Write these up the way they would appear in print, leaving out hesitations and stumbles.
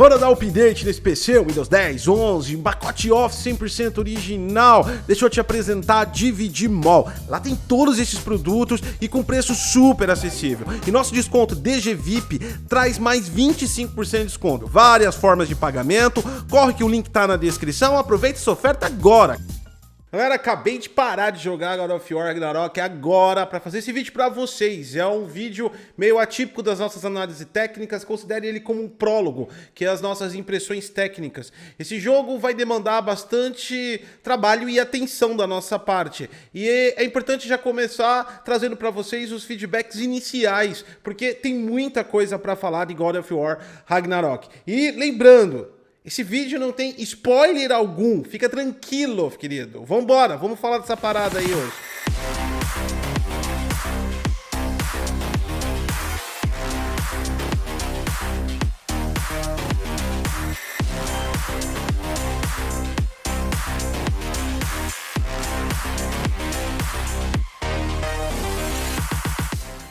Hora da update nesse PC, Windows 10, 11, pacote Office 100% original. Deixa eu te apresentar a DVD Mall. Lá tem todos esses produtos e com preço super acessível. E nosso desconto DG VIP traz mais 25% de desconto. Várias formas de pagamento. Corre que o link tá na descrição. Aproveita essa oferta agora. Galera, acabei de parar de jogar God of War Ragnarok agora para fazer esse vídeo para vocês. É um vídeo meio atípico das nossas análises técnicas, considere ele como um prólogo, que é as nossas impressões técnicas. Esse jogo vai demandar bastante trabalho e atenção da nossa parte. E é importante já começar trazendo para vocês os feedbacks iniciais, porque tem muita coisa para falar de God of War Ragnarok. E lembrando, esse vídeo não tem spoiler algum, fica tranquilo, querido. Vambora, vamos falar dessa parada aí hoje.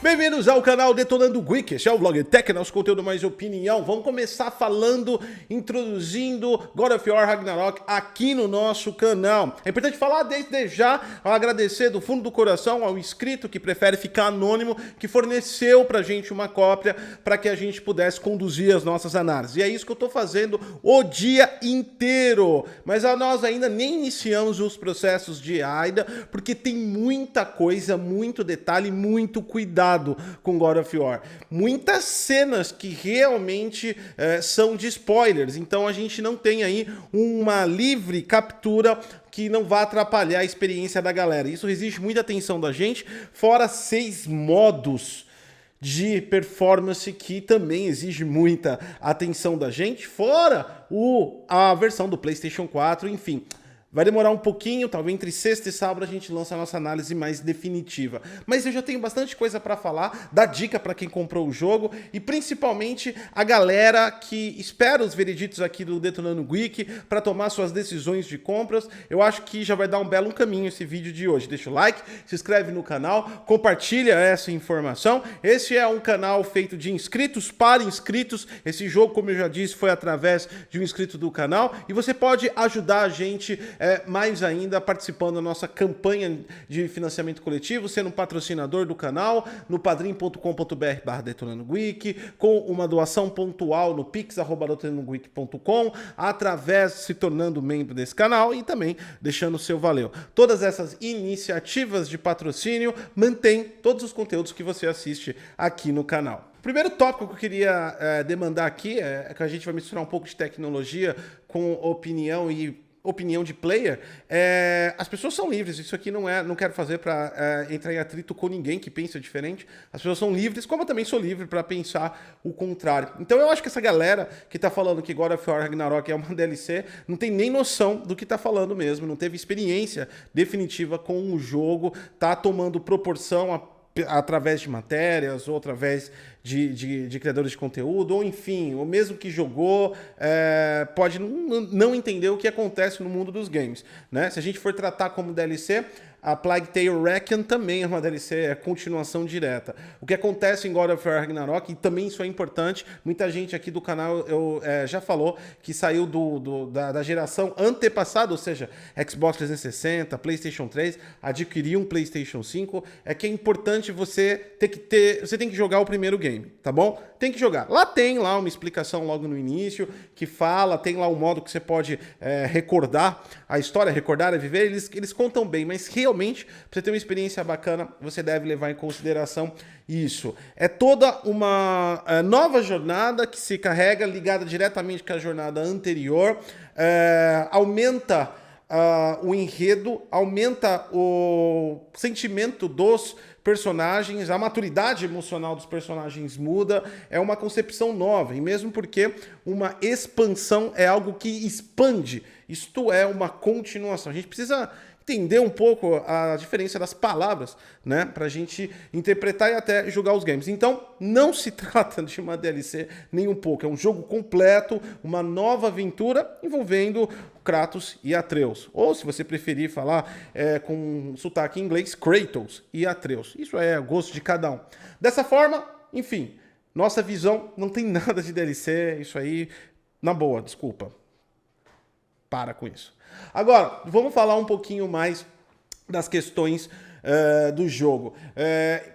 Bem-vindos ao canal Detonando Geek, esse é o Vlog Tech, nosso conteúdo mais opinião. Vamos começar falando, introduzindo God of War Ragnarok aqui no nosso canal. É importante falar desde já, agradecer do fundo do coração ao inscrito que prefere ficar anônimo, que forneceu pra gente uma cópia para que a gente pudesse conduzir as nossas análises. E é isso que eu tô fazendo o dia inteiro. Mas nós ainda nem iniciamos os processos de AIDA, porque tem muita coisa, muito detalhe, muito cuidado com God of War. Muitas cenas que realmente são de spoilers, então a gente não tem aí uma livre captura que não vai atrapalhar a experiência da galera. Isso exige muita atenção da gente, fora 6 modos de performance que também exige muita atenção da gente, fora a versão do PlayStation 4, enfim. Vai demorar um pouquinho, talvez entre sexta e sábado a gente lança a nossa análise mais definitiva. Mas eu já tenho bastante coisa para falar, dar dica para quem comprou o jogo e principalmente a galera que espera os vereditos aqui do Detonando Geek para tomar suas decisões de compras. Eu acho que já vai dar um belo caminho esse vídeo de hoje. Deixa o like, se inscreve no canal, compartilha essa informação. Esse é um canal feito de inscritos para inscritos. Esse jogo, como eu já disse, foi através de um inscrito do canal e você pode ajudar a gente mais ainda participando da nossa campanha de financiamento coletivo, sendo um patrocinador do canal, no padrim.com.br/detonandogeek, com uma doação pontual no pix@detonandogeek.com, através se tornando membro desse canal e também deixando o seu valeu. Todas essas iniciativas de patrocínio mantêm todos os conteúdos que você assiste aqui no canal. O primeiro tópico que eu queria demandar aqui é que a gente vai misturar um pouco de tecnologia com opinião de player. As pessoas são livres, isso aqui não quero fazer para entrar em atrito com ninguém que pensa diferente. As pessoas são livres, como eu também sou livre para pensar o contrário. Então eu acho que essa galera que tá falando que God of War Ragnarok é uma DLC, não tem nem noção do que tá falando mesmo, não teve experiência definitiva com o jogo, tá tomando proporção através de matérias ou através de criadores de conteúdo, ou enfim, ou mesmo que jogou, pode não entender o que acontece no mundo dos games, né? Se a gente for tratar como DLC, a Plague Tale Requiem também é uma DLC, é continuação direta. O que acontece em God of War Ragnarok, e também isso é importante, muita gente aqui do canal já falou que saiu da geração antepassada, ou seja, Xbox 360, PlayStation 3, adquiriu um PlayStation 5, que é importante você tem que jogar o primeiro game, tá bom? Tem que jogar. Lá tem uma explicação logo no início, que fala, tem lá um modo que você pode recordar a história, recordar a viver, eles contam bem, mas realmente, para você ter uma experiência bacana, você deve levar em consideração isso. É toda uma nova jornada que se carrega, ligada diretamente com a jornada anterior, aumenta o enredo, aumenta o sentimento dos personagens, a maturidade emocional dos personagens muda, é uma concepção nova, e mesmo porque uma expansão é algo que expande, isto é uma continuação. A gente precisa entender um pouco a diferença das palavras, né, pra gente interpretar e até jogar os games. Então, não se trata de uma DLC nem um pouco, é um jogo completo, uma nova aventura envolvendo Kratos e Atreus. Ou, se você preferir falar com sotaque em inglês, Kratos e Atreus. Isso é gosto de cada um. Dessa forma, enfim, nossa visão não tem nada de DLC, isso aí Na boa, desculpa. Para com isso. Agora, vamos falar um pouquinho mais das questões do jogo.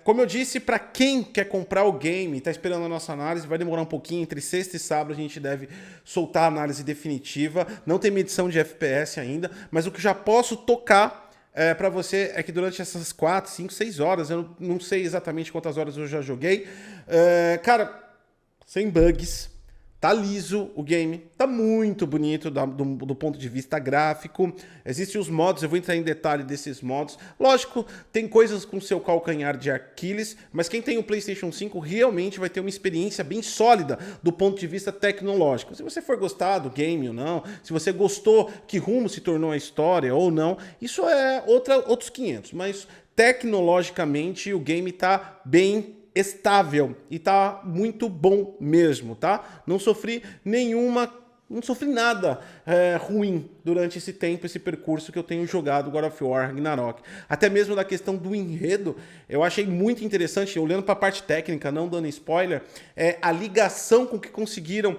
Como eu disse, para quem quer comprar o game, está esperando a nossa análise, vai demorar um pouquinho, entre sexta e sábado a gente deve soltar a análise definitiva. Não tem medição de FPS ainda, mas o que já posso tocar para você é que durante essas 4, 5, 6 horas, eu não sei exatamente quantas horas eu já joguei, cara, sem bugs. Tá liso o game, tá muito bonito do ponto de vista gráfico. Existem os modos, eu vou entrar em detalhe desses modos. Lógico, tem coisas com seu calcanhar de Aquiles, mas quem tem o PlayStation 5 realmente vai ter uma experiência bem sólida do ponto de vista tecnológico. Se você for gostar do game ou não, se você gostou que rumo se tornou a história ou não, isso é outros 500, mas tecnologicamente o game tá bem estável e tá muito bom mesmo, tá? Não sofri nada ruim durante esse tempo, esse percurso que eu tenho jogado God of War Ragnarok. Até mesmo da questão do enredo, eu achei muito interessante, olhando para a parte técnica, não dando spoiler, a ligação com que conseguiram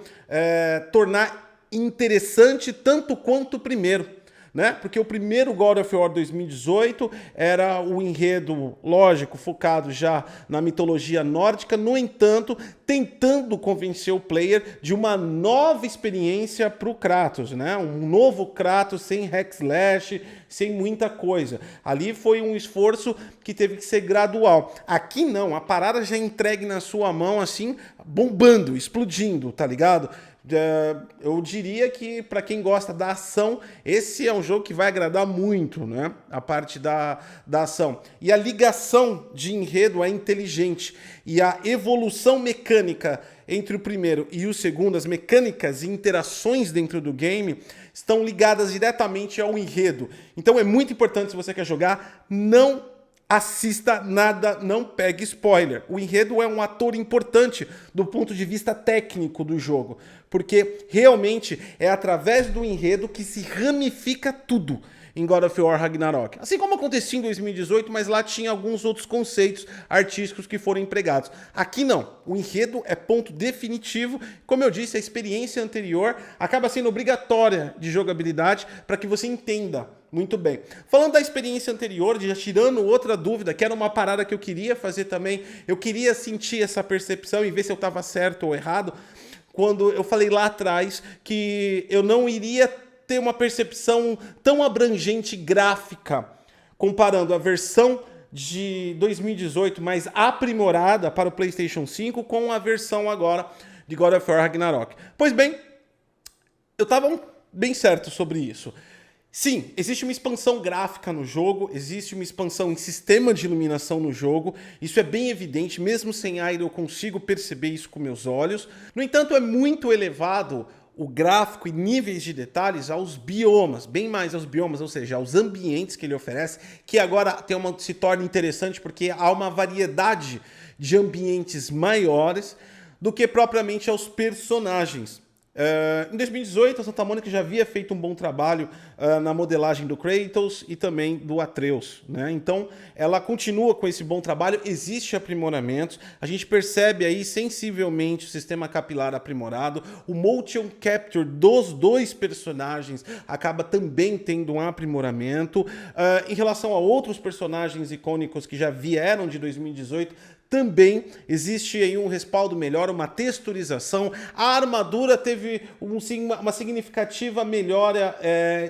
tornar interessante tanto quanto o primeiro. Né? Porque o primeiro God of War 2018 era o enredo, lógico, focado já na mitologia nórdica, no entanto, tentando convencer o player de uma nova experiência para o Kratos, né? Um novo Kratos sem hack slash, sem muita coisa. Ali foi um esforço que teve que ser gradual. Aqui não, a parada já entregue na sua mão, assim, bombando, explodindo, tá ligado? Eu diria que para quem gosta da ação, esse é um jogo que vai agradar muito, né? A parte da ação. E a ligação de enredo é inteligente. E a evolução mecânica entre o primeiro e o segundo, as mecânicas e interações dentro do game estão ligadas diretamente ao enredo. Então é muito importante, se você quer jogar, não assista nada, não pegue spoiler. O enredo é um ator importante do ponto de vista técnico do jogo, porque realmente é através do enredo que se ramifica tudo em God of War Ragnarok. Assim como acontecia em 2018, mas lá tinha alguns outros conceitos artísticos que foram empregados. Aqui não. O enredo é ponto definitivo. Como eu disse, a experiência anterior acaba sendo obrigatória de jogabilidade para que você entenda muito bem. Falando da experiência anterior, já tirando outra dúvida, que era uma parada que eu queria fazer também, eu queria sentir essa percepção e ver se eu estava certo ou errado, quando eu falei lá atrás que eu não iria ter uma percepção tão abrangente gráfica, comparando a versão de 2018 mais aprimorada para o PlayStation 5 com a versão agora de God of War Ragnarok. Pois bem, eu estava bem certo sobre isso. Sim, existe uma expansão gráfica no jogo, existe uma expansão em sistema de iluminação no jogo, isso é bem evidente, mesmo sem Airo eu consigo perceber isso com meus olhos. No entanto, é muito elevado o gráfico e níveis de detalhes aos biomas, bem mais aos biomas, ou seja, aos ambientes que ele oferece, que agora se torna interessante porque há uma variedade de ambientes maiores do que propriamente aos personagens. Em 2018, a Santa Mônica já havia feito um bom trabalho na modelagem do Kratos e também do Atreus, né? Então, ela continua com esse bom trabalho, existe aprimoramento, a gente percebe aí sensivelmente o sistema capilar aprimorado, o motion capture dos dois personagens acaba também tendo um aprimoramento. Em relação a outros personagens icônicos que já vieram de 2018, também existe aí um respaldo melhor, uma texturização. A armadura teve uma significativa melhora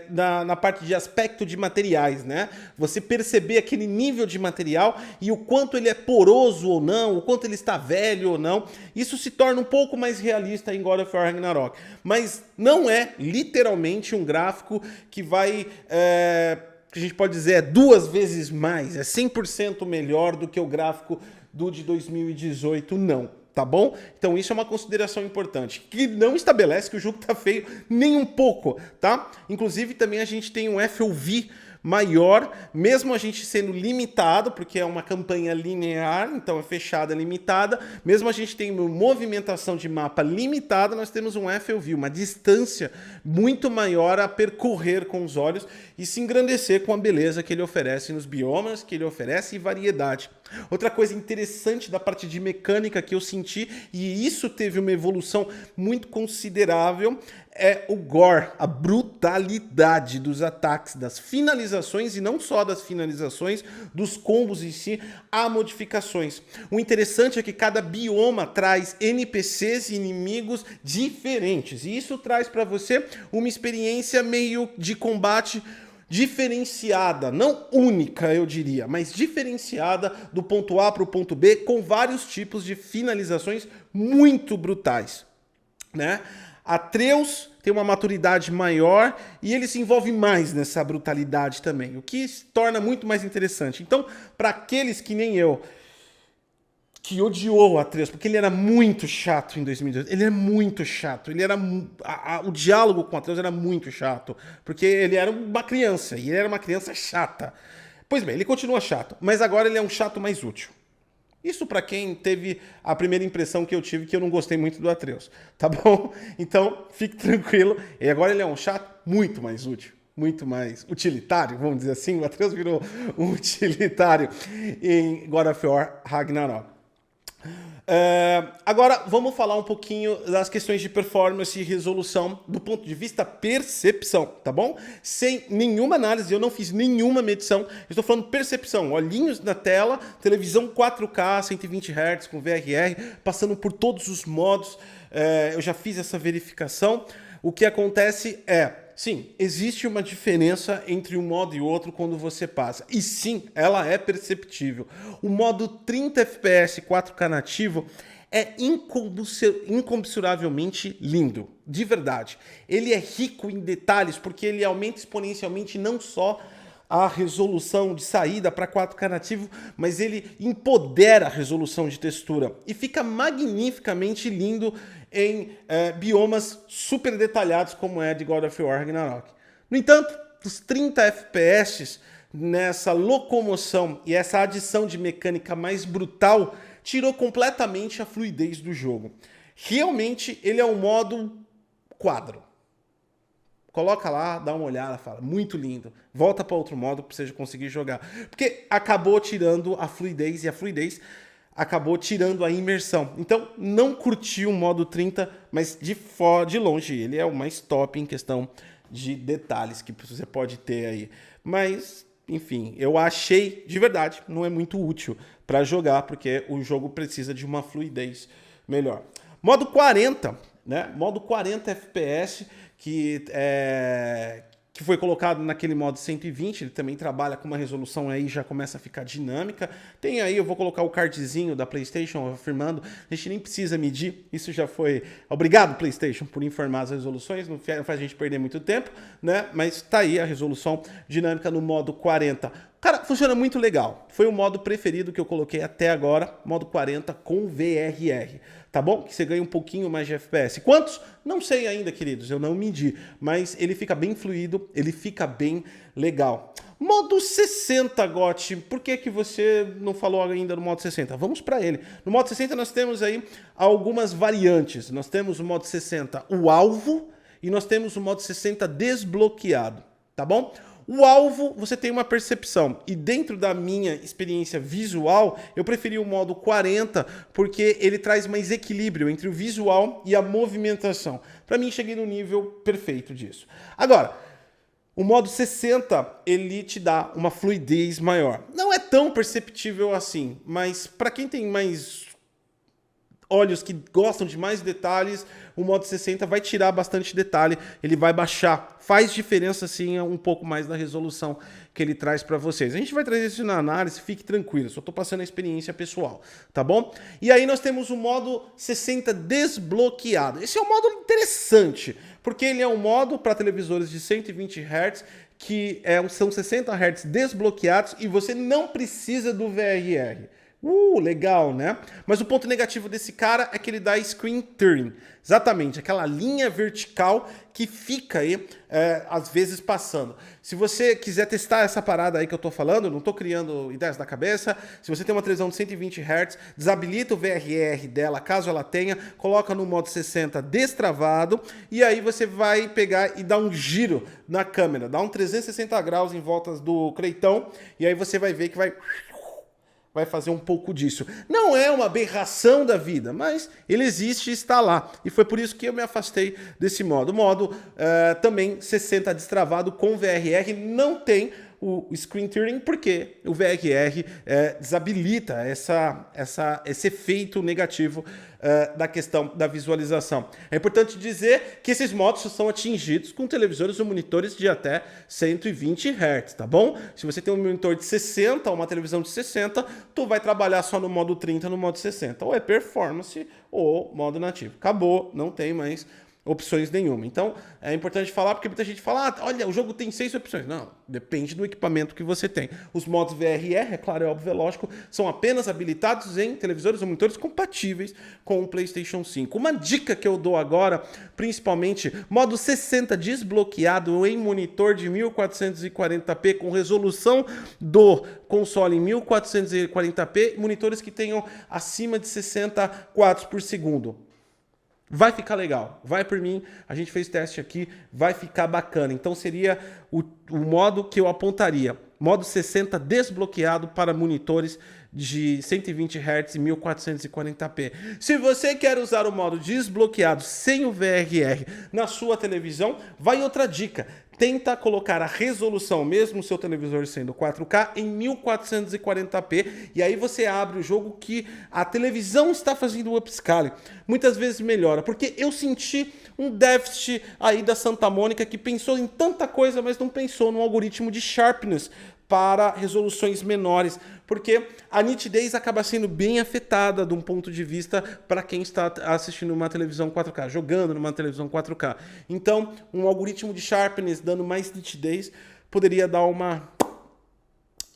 na parte de aspecto de materiais, né? Você perceber aquele nível de material e o quanto ele é poroso ou não, o quanto ele está velho ou não. Isso se torna um pouco mais realista em God of War Ragnarok. Mas não é literalmente um gráfico que vai... que a gente pode dizer é 2 vezes mais, é 100% melhor do que o gráfico do de 2018, não, tá bom? Então isso é uma consideração importante, que não estabelece que o jogo tá feio nem um pouco, tá? Inclusive também a gente tem um FOV maior, mesmo a gente sendo limitado, porque é uma campanha linear, então é fechada, limitada, mesmo a gente tem uma movimentação de mapa limitada, nós temos um FOV, uma distância muito maior a percorrer com os olhos e se engrandecer com a beleza que ele oferece nos biomas, que ele oferece e variedade. Outra coisa interessante da parte de mecânica que eu senti, e isso teve uma evolução muito considerável, é o gore, a brutalidade dos ataques, das finalizações, e não só das finalizações, dos combos em si, há modificações. O interessante é que cada bioma traz NPCs e inimigos diferentes, e isso traz para você uma experiência meio de combate diferenciada, não única, eu diria, mas diferenciada do ponto A para o ponto B, com vários tipos de finalizações muito brutais, né? Atreus tem uma maturidade maior e ele se envolve mais nessa brutalidade também, o que se torna muito mais interessante. Então, para aqueles que nem eu, que odiou o Atreus, porque ele era muito chato em 2002. Ele é muito chato. Ele era o diálogo com o Atreus era muito chato, porque ele era uma criança, e ele era uma criança chata. Pois bem, ele continua chato, mas agora ele é um chato mais útil. Isso para quem teve a primeira impressão que eu tive, que eu não gostei muito do Atreus, tá bom? Então, fique tranquilo. E agora ele é um chato muito mais útil. Muito mais utilitário, vamos dizer assim. O Atreus virou um utilitário em God of War Ragnarok. Agora vamos falar um pouquinho das questões de performance e resolução do ponto de vista percepção, tá bom? Sem nenhuma análise, eu não fiz nenhuma medição, eu estou falando percepção, olhinhos na tela, televisão 4K, 120 Hz com VRR, passando por todos os modos, eu já fiz essa verificação. O que acontece é, sim, existe uma diferença entre um modo e outro quando você passa. E sim, ela é perceptível. O modo 30 FPS 4K nativo é incomparavelmente lindo, de verdade. Ele é rico em detalhes porque ele aumenta exponencialmente não só a resolução de saída para 4K nativo, mas ele empodera a resolução de textura e fica magnificamente lindo em biomas super detalhados como é de God of War Ragnarok. No entanto, os 30 FPS nessa locomoção e essa adição de mecânica mais brutal tirou completamente a fluidez do jogo. Realmente ele é um modo quadro. Coloca lá, dá uma olhada, fala, muito lindo. Volta para outro modo para você conseguir jogar. Porque acabou tirando a fluidez, e a fluidez acabou tirando a imersão. Então, não curti o modo 30, mas de longe ele é o mais top em questão de detalhes que você pode ter aí. Mas, enfim, eu achei, de verdade, não é muito útil para jogar, porque o jogo precisa de uma fluidez melhor. Modo 40, né? Modo 40 FPS, que foi colocado naquele modo 120, ele também trabalha com uma resolução aí, já começa a ficar dinâmica. Tem aí, eu vou colocar o cardzinho da PlayStation afirmando, a gente nem precisa medir, isso já foi... Obrigado, PlayStation, por informar as resoluções, não faz a gente perder muito tempo, né? Mas tá aí a resolução dinâmica no modo 40. Cara, funciona muito legal. Foi o modo preferido que eu coloquei até agora, modo 40 com VRR. Tá bom? Que você ganha um pouquinho mais de FPS. Quantos? Não sei ainda, queridos, eu não medi. Mas ele fica bem fluido, ele fica bem legal. Modo 60, Gotti. Por que você não falou ainda no modo 60? Vamos para ele. No modo 60 nós temos aí algumas variantes. Nós temos o modo 60, o alvo, e nós temos o modo 60 desbloqueado. Tá bom? O alvo, você tem uma percepção, e dentro da minha experiência visual, eu preferi o modo 40, porque ele traz mais equilíbrio entre o visual e a movimentação. Para mim, cheguei no nível perfeito disso. Agora, o modo 60, ele te dá uma fluidez maior. Não é tão perceptível assim, mas para quem tem mais olhos que gostam de mais detalhes, o modo 60 vai tirar bastante detalhe, ele vai baixar. Faz diferença sim um pouco mais da resolução que ele traz para vocês. A gente vai trazer isso na análise, fique tranquilo, só estou passando a experiência pessoal, tá bom? E aí nós temos o modo 60 desbloqueado. Esse é um modo interessante, porque ele é um modo para televisores de 120 Hz, que são 60 Hz desbloqueados e você não precisa do VRR. Legal, né? Mas o ponto negativo desse cara é que ele dá screen tearing. Exatamente, aquela linha vertical que fica aí, às vezes, passando. Se você quiser testar essa parada aí que eu tô falando, não tô criando ideias da cabeça, se você tem uma televisão de 120 Hz, desabilita o VRR dela, caso ela tenha, coloca no modo 60 destravado, e aí você vai pegar e dar um giro na câmera, dá um 360 graus em volta do Cleitão, e aí você vai ver que vai vai fazer um pouco disso. Não é uma aberração da vida, mas ele existe e está lá. E foi por isso que eu me afastei desse modo. O modo também 60 destravado com VRR não tem o screen tearing, porque o VRR desabilita esse efeito negativo da questão da visualização. É importante dizer que esses modos são atingidos com televisores ou monitores de até 120 Hz, tá bom? Se você tem um monitor de 60 ou uma televisão de 60, tu vai trabalhar só no modo 30, no modo 60. Ou é performance ou modo nativo. Acabou, não tem mais opções nenhuma. Então, é importante falar, porque muita gente fala, olha, o jogo tem 6 opções. Não, depende do equipamento que você tem. Os modos VRR, é claro, é óbvio, é lógico, são apenas habilitados em televisores ou monitores compatíveis com o PlayStation 5. Uma dica que eu dou agora, principalmente, modo 60 desbloqueado em monitor de 1440p com resolução do console em 1440p, monitores que tenham acima de 60 quadros por segundo. Vai ficar legal, vai por mim, a gente fez teste aqui, vai ficar bacana. Então seria o modo que eu apontaria, modo 60 desbloqueado para monitores de 120 Hz e 1440p. Se você quer usar o modo desbloqueado sem o VRR na sua televisão, vai outra dica. Tenta colocar a resolução, mesmo o seu televisor sendo 4K, em 1440p, e aí você abre o jogo que a televisão está fazendo o upscale. Muitas vezes melhora, porque eu senti um déficit aí da Santa Mônica que pensou em tanta coisa, mas não pensou no algoritmo de sharpness para resoluções menores, porque a nitidez acaba sendo bem afetada de um ponto de vista para quem está assistindo uma televisão 4K, jogando numa televisão 4K. Então, um algoritmo de sharpness dando mais nitidez poderia dar uma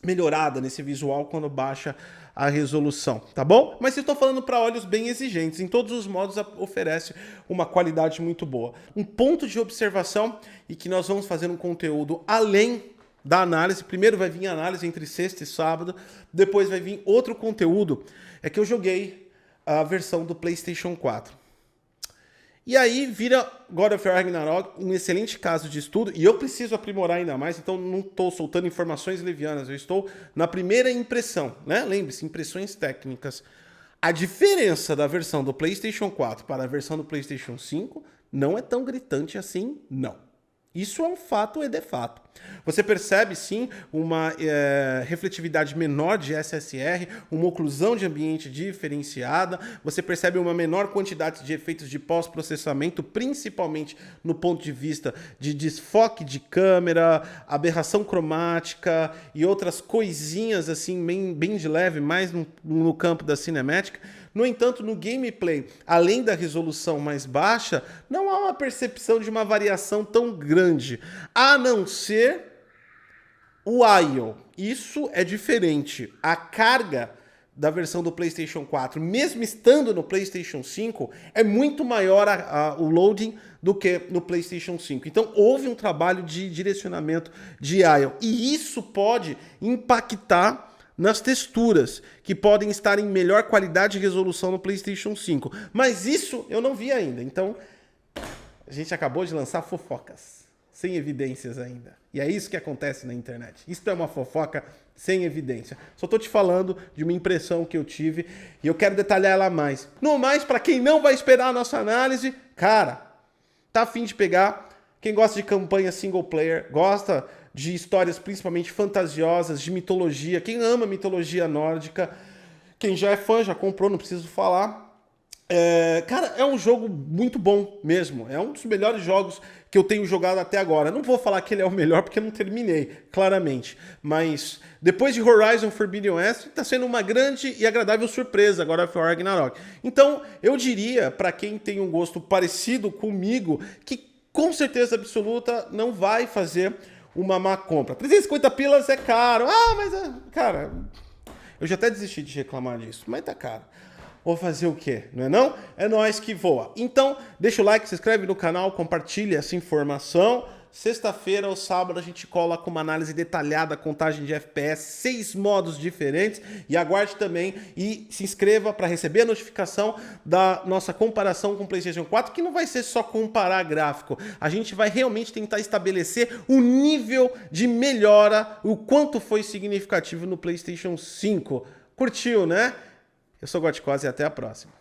melhorada nesse visual quando baixa a resolução, tá bom? Mas eu estou falando para olhos bem exigentes, em todos os modos oferece uma qualidade muito boa. Um ponto de observação, e que nós vamos fazer um conteúdo além da análise, primeiro vai vir a análise entre sexta e sábado, depois vai vir outro conteúdo, é que eu joguei a versão do PlayStation 4. E aí vira God of War Ragnarok um excelente caso de estudo, e eu preciso aprimorar ainda mais, então não estou soltando informações levianas, eu estou na primeira impressão, né? Lembre-se, impressões técnicas. A diferença da versão do PlayStation 4 para a versão do PlayStation 5 não é tão gritante assim, não. Isso é um fato e de fato. Você percebe, sim, uma refletividade menor de SSR, uma oclusão de ambiente diferenciada, você percebe uma menor quantidade de efeitos de pós-processamento, principalmente no ponto de vista de desfoque de câmera, aberração cromática e outras coisinhas assim, bem de leve, mais no campo da cinemática. No entanto, no gameplay, além da resolução mais baixa, não há uma percepção de uma variação tão grande, a não ser o I/O. Isso é diferente. A carga da versão do PlayStation 4, mesmo estando no PlayStation 5, é muito maior o loading do que no PlayStation 5. Então, houve um trabalho de direcionamento de I/O. E isso pode impactar nas texturas, que podem estar em melhor qualidade e resolução no PlayStation 5. Mas isso eu não vi ainda. Então, a gente acabou de lançar fofocas, sem evidências ainda. E é isso que acontece na internet. Isso é uma fofoca sem evidência. Só tô te falando de uma impressão que eu tive e eu quero detalhar ela mais. No mais, para quem não vai esperar a nossa análise, cara, tá a fim de pegar. Quem gosta de campanha single player, gosta de histórias principalmente fantasiosas, de mitologia, quem ama mitologia nórdica, quem já é fã, já comprou, não preciso falar. Cara, é um jogo muito bom mesmo, é um dos melhores jogos que eu tenho jogado até agora. Não vou falar que ele é o melhor porque eu não terminei, claramente, mas depois de Horizon Forbidden West, está sendo uma grande e agradável surpresa agora of War Ragnarok. Então, eu diria, para quem tem um gosto parecido comigo, que com certeza absoluta não vai fazer uma má compra. 350 pilas é caro. Mas, cara, eu já até desisti de reclamar disso, mas tá caro. Vou fazer o quê? Não é não? É nóis que voa. Então, deixa o like, se inscreve no canal, compartilha essa informação. Sexta-feira ou sábado a gente cola com uma análise detalhada, contagem de FPS, 6 modos diferentes. E aguarde também e se inscreva para receber a notificação da nossa comparação com o PlayStation 4, que não vai ser só comparar gráfico. A gente vai realmente tentar estabelecer o nível de melhora, o quanto foi significativo no PlayStation 5. Curtiu, né? Eu sou Goticose e até a próxima.